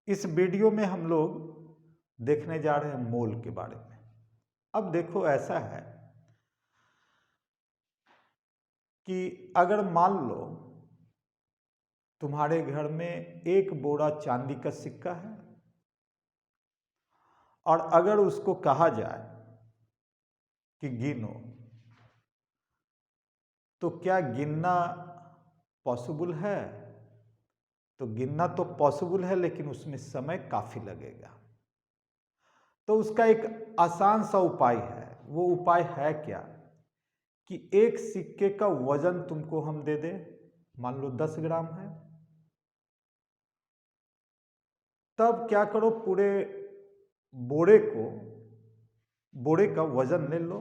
इस वीडियो में हम लोग देखने जा रहे हैं मोल के बारे में। अब देखो ऐसा है कि अगर मान लो तुम्हारे घर में एक बोरा चांदी का सिक्का है और अगर उसको कहा जाए कि गिनो, तो क्या गिनना पॉसिबल है? तो गिनना तो पॉसिबल है, लेकिन उसमें समय काफी लगेगा। तो उसका एक आसान सा उपाय है। वो उपाय है क्या कि एक सिक्के का वजन तुमको हम दे दें, मान लो 10 ग्राम है, तब क्या करो, पूरे बोरे का वजन ले लो।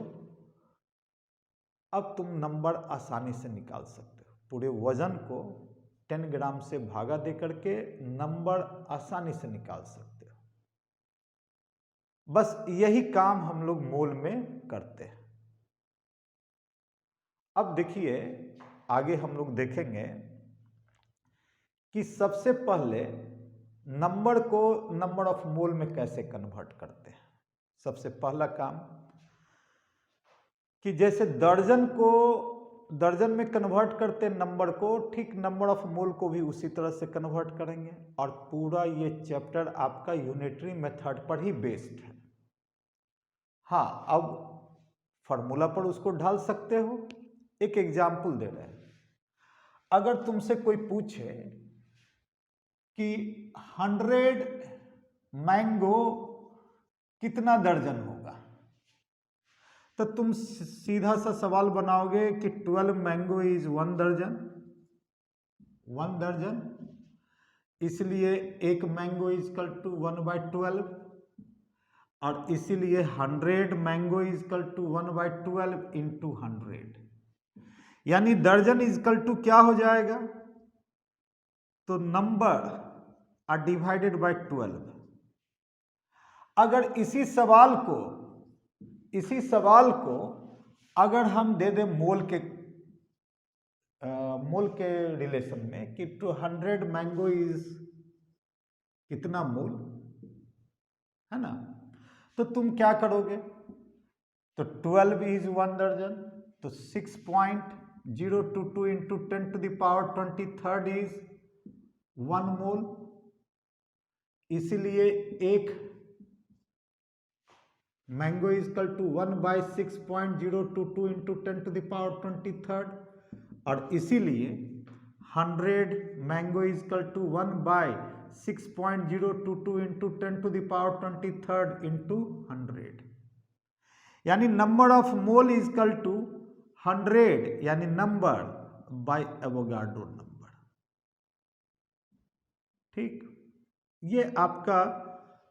अब तुम नंबर आसानी से निकाल सकते हो। पूरे वजन को 10 ग्राम से भागा दे करके नंबर आसानी से निकाल सकते हो। बस यही काम हम लोग मोल में करते हैं। अब देखिए, आगे हम लोग देखेंगे कि सबसे पहले नंबर को नंबर ऑफ मोल में कैसे कन्वर्ट करते हैं। सबसे पहला काम कि जैसे दर्जन में कन्वर्ट करते हैं नंबर को, ठीक नंबर ऑफ मोल को भी उसी तरह से कन्वर्ट करेंगे। और पूरा ये चैप्टर आपका यूनिटरी मेथड पर ही बेस्ड है। हाँ, अब फॉर्मूला पर उसको ढाल सकते हो। एक एग्जाम्पल दे रहे हैं। अगर तुमसे कोई पूछे कि 100 मैंगो कितना दर्जन होगा, तो तुम सीधा सा सवाल बनाओगे कि 12 मैंगो इज 1 दर्जन, 1 दर्जन, इसलिए एक मैंगो इज इक्वल टू 1/12, और इसीलिए 100 mango is equal to 1/12 into 100, यानी दर्जन इज इक्वल टू क्या हो जाएगा, तो नंबर आर डिवाइडेड बाय 12। अगर इसी सवाल को अगर हम दे दें मोल के रिलेशन में कि 200 मैंगो इज कितना मोल है ना, तो तुम क्या करोगे, तो 12 इज 1 दर्जन, तो 6.022 इंटू 10⁻23 इज 1 मोल, इसीलिए एक mango is equal to 1/6.022 into 10⁻23, और इसीलिए 100 mango is equal to 1/6.022 into 10⁻23 into 100, यानी number of mole is equal to 100, यानी नंबर बाय एवोगाड्रो नंबर। ठीक, ये आपका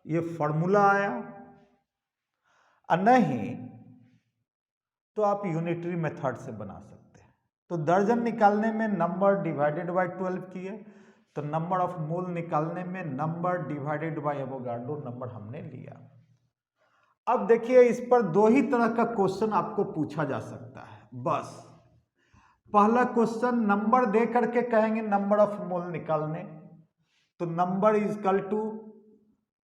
ये फॉर्मूला आया। नहीं तो आप यूनिटरी मेथड से बना सकते हैं। तो दर्जन निकालने में नंबर डिवाइडेड बाय 12 किए, तो नंबर ऑफ मोल निकालने में number divided by Avogadro number हमने लिया। अब देखिए, इस पर दो ही तरह का क्वेश्चन आपको पूछा जा सकता है। बस पहला क्वेश्चन नंबर दे करके कहेंगे नंबर ऑफ मोल निकालने, तो number is equal to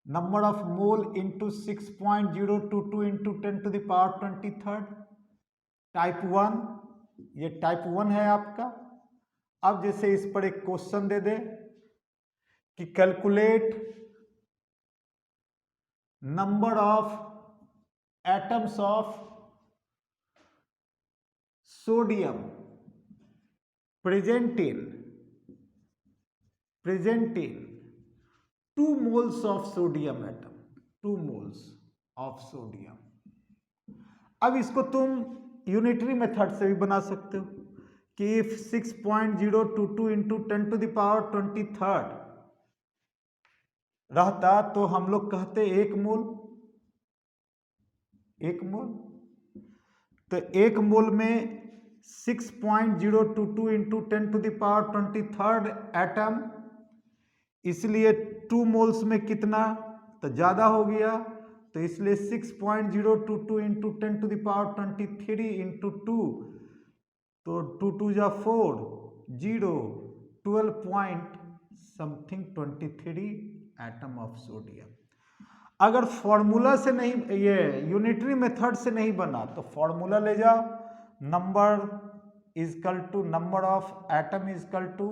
number of mole into 6.022 into 10⁻23, type 1, ये टाइप 1 है आपका। अब जैसे इस पर एक क्वेश्चन दे दे कि calculate number of atoms of sodium present in 2 moles of sodium atom, 2 moles of sodium। अब इसको तुम यूनिटरी मेथड से भी बना सकते हो कि इफ 6.022 इंटू 10⁻23 रहता तो हम लोग कहते 1 मोल, तो 1 मोल में 6.022 इंटू 10⁻23 एटम, इसलिए 2 मोल्स में कितना, तो ज्यादा हो गया, तो इसलिए 6.022 इंटू 10⁻23 इंटू 2, तो 2 2 जा 4, 0, 12 point something 23 atom of sodium. अगर फॉर्मूला से नहीं, ये यूनिटरी मेथड से नहीं बना तो फॉर्मूला ले जाओ, number is equal to number of atom is equal to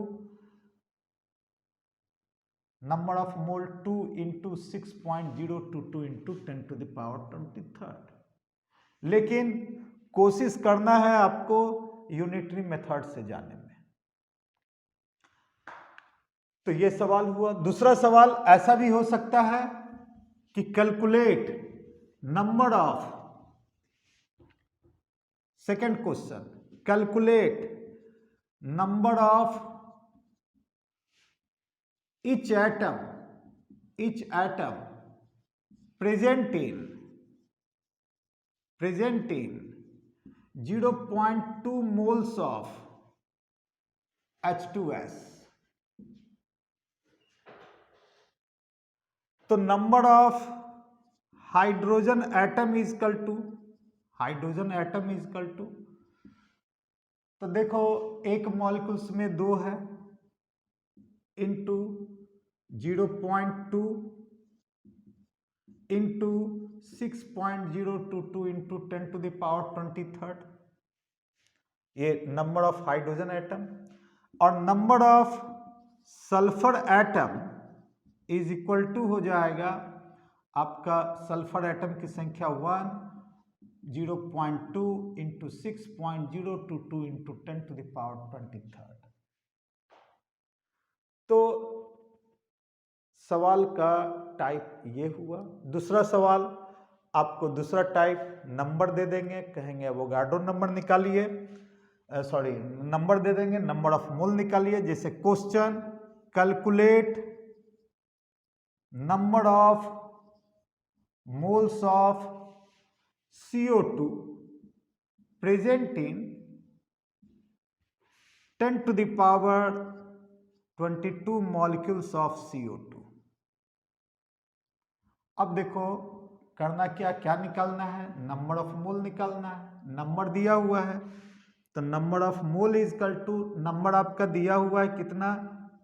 number of mole 2 into 6.022 into 10⁻23। लेकिन कोशिश करना है आपको यूनिटरी मेथड से जाने में। तो ये सवाल हुआ। दूसरा सवाल ऐसा भी हो सकता है कि calculate number of, second question, calculate number of each atom present in 0.2 moles of H2S। तो number of hydrogen atom is equal to, तो देखो एक मॉलिक्यूल्स में 2 है, इंटू 0.2 इंटू 6.022 इंटू 10⁻23, ये नंबर ऑफ हाइड्रोजन एटम। और number of sulphur atom is equal to हो जाएगा आपका सल्फर एटम की संख्या 1, 0.2 इंटू 6.022 इंटू 10⁻23। तो सवाल का टाइप ये हुआ। दूसरा सवाल आपको दूसरा टाइप नंबर दे देंगे, कहेंगे एवोगाड्रो नंबर निकालिए, नंबर दे देंगे, नंबर ऑफ मोल निकालिए। जैसे question, calculate number of moles of CO2 present in 10⁻22 molecules of CO2। अब देखो करना क्या निकालना है, नंबर ऑफ मोल निकालना है। नंबर दिया हुआ है तो number of mole is equal to, number आपका दिया हुआ है कितना,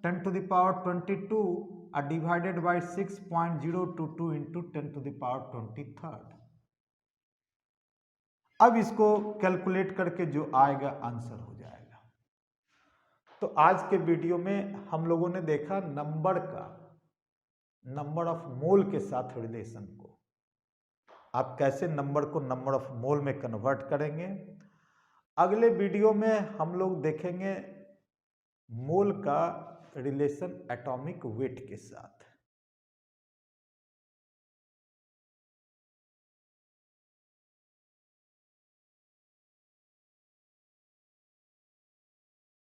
10⁻22 और डिवाइडेड बाय 6.022 इंटू 10⁻23। अब इसको कैलकुलेट करके जो आएगा आंसर हो जाएगा। तो आज के वीडियो में हम लोगों ने देखा नंबर का, नंबर ऑफ मोल के साथ रिलेशन को, आप कैसे नंबर को नंबर ऑफ मोल में कन्वर्ट करेंगे। अगले वीडियो में हम लोग देखेंगे मोल का रिलेशन एटॉमिक वेट के साथ।